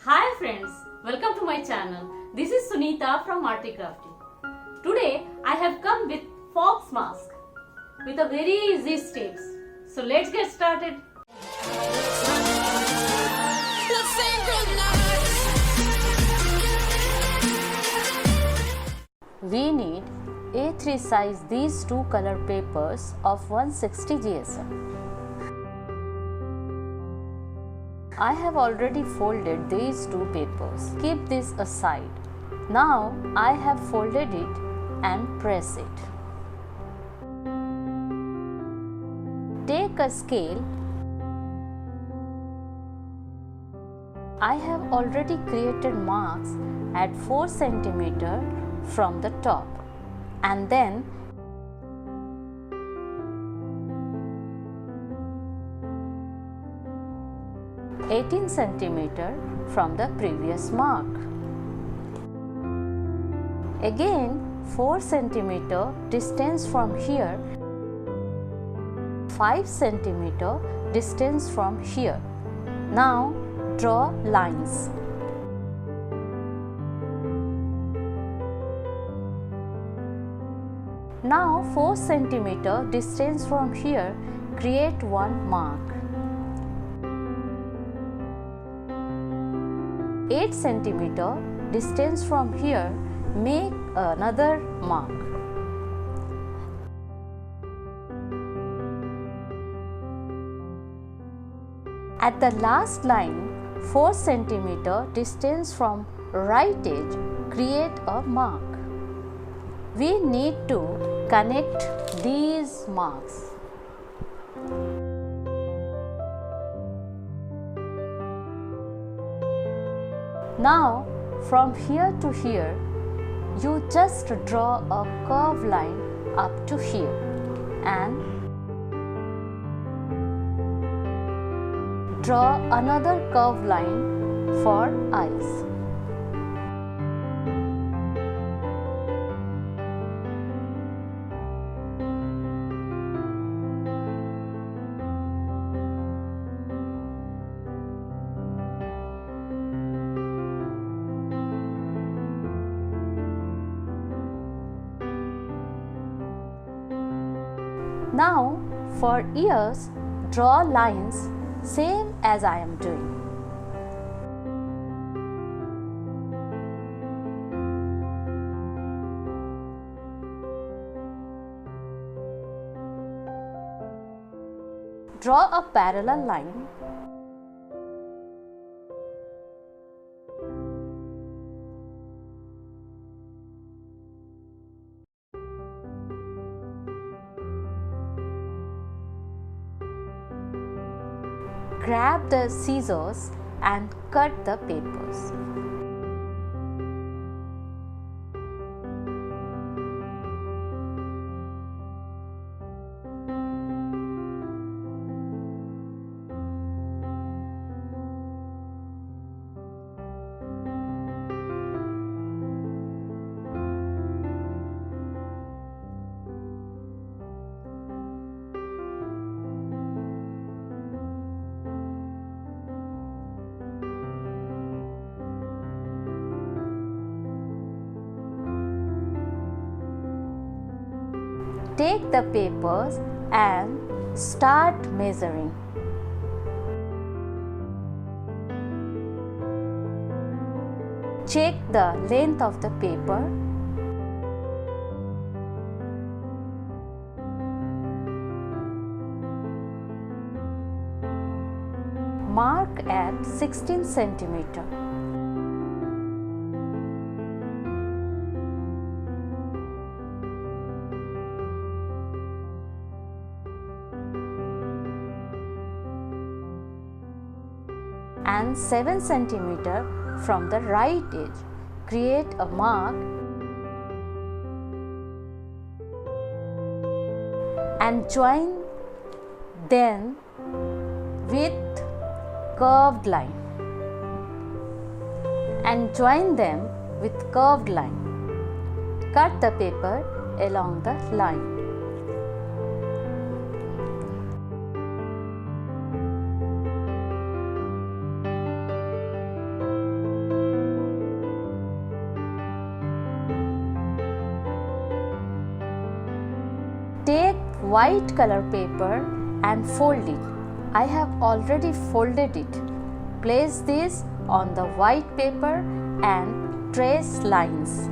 Hi friends, welcome to my channel. This is Sunita from ARTY KRAFTY. Today I have come with fox mask with a very easy steps. So let's get started. We need A3 size these two color papers of 160 GSM. I have already folded these two papers. Keep this aside. Now I have folded it and press it. Take a scale. I have already created marks at 4 cm from the top and then (18 cm) from the previous mark. Again 4 cm distance from here, 5 cm distance from here. Now draw lines. Now 4 cm distance from here, create one mark. 8 cm distance from here, make another mark. At the last line, 4 cm distance from right edge, create a mark. We need to connect these marks. Now from here to here, you just draw a curved line up to here and draw another curved line for eyes. Now for ears, draw lines same as I am doing. Draw a parallel line. Grab the scissors and cut the papers. Take the papers and start measuring. Check the length of the paper. Mark at 16 cm. And 7 cm from the right edge, create a mark and join them with curved line Cut the paper along the line. white color paper and fold it. I have already folded it. Place this on the white paper and trace lines.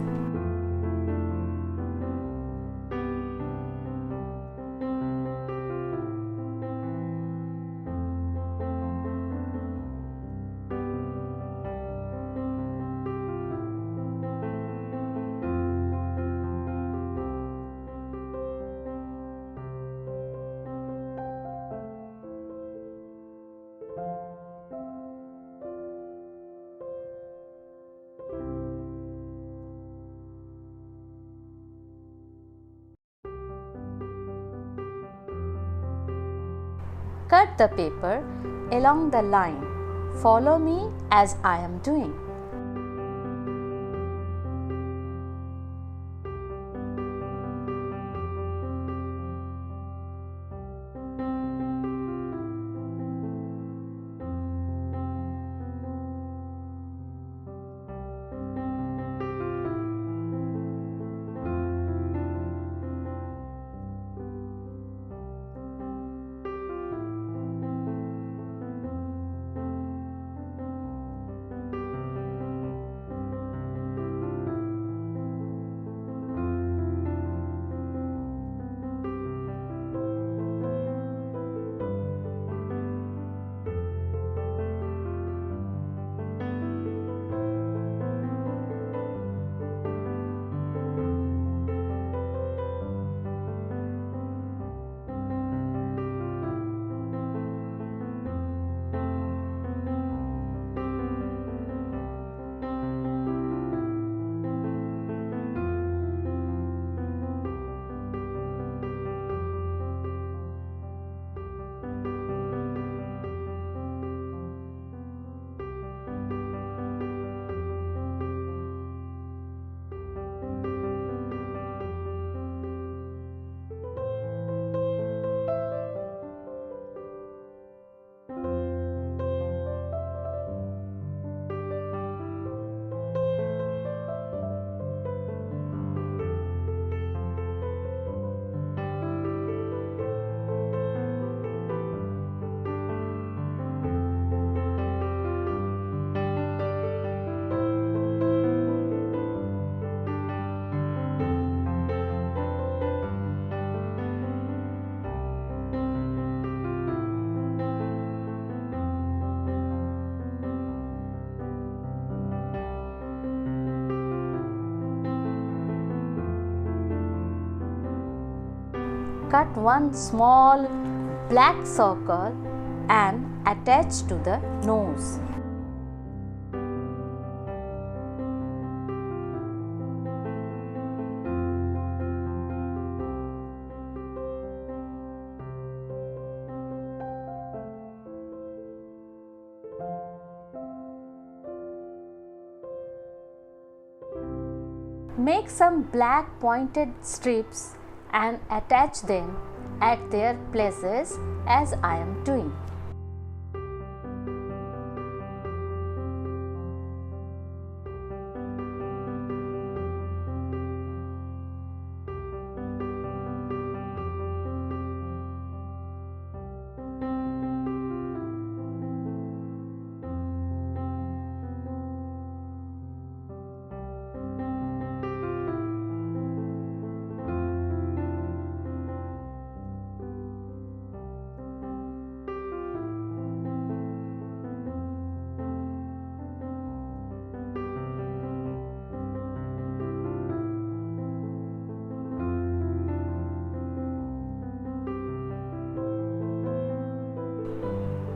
Cut the paper along the line. Follow me as I am doing. Cut one small black circle and attach to the nose. Make some black pointed strips and attach them at their places as I am doing.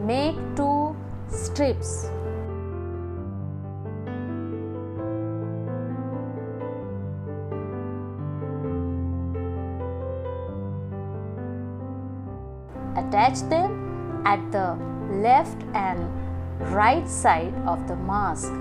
Make 2 strips. Attach them at the left and right side of the mask.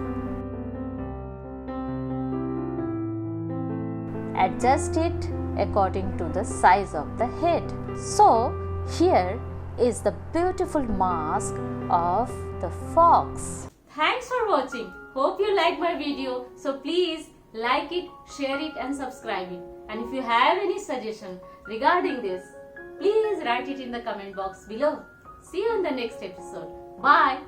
Adjust it according to the size of the head. So, here is the beautiful mask of the fox. Thanks for watching. Hope you like my video. So please like it, share it and subscribe it. And if you have any suggestion regarding this, please write it in the comment box below. See you in the next episode. Bye.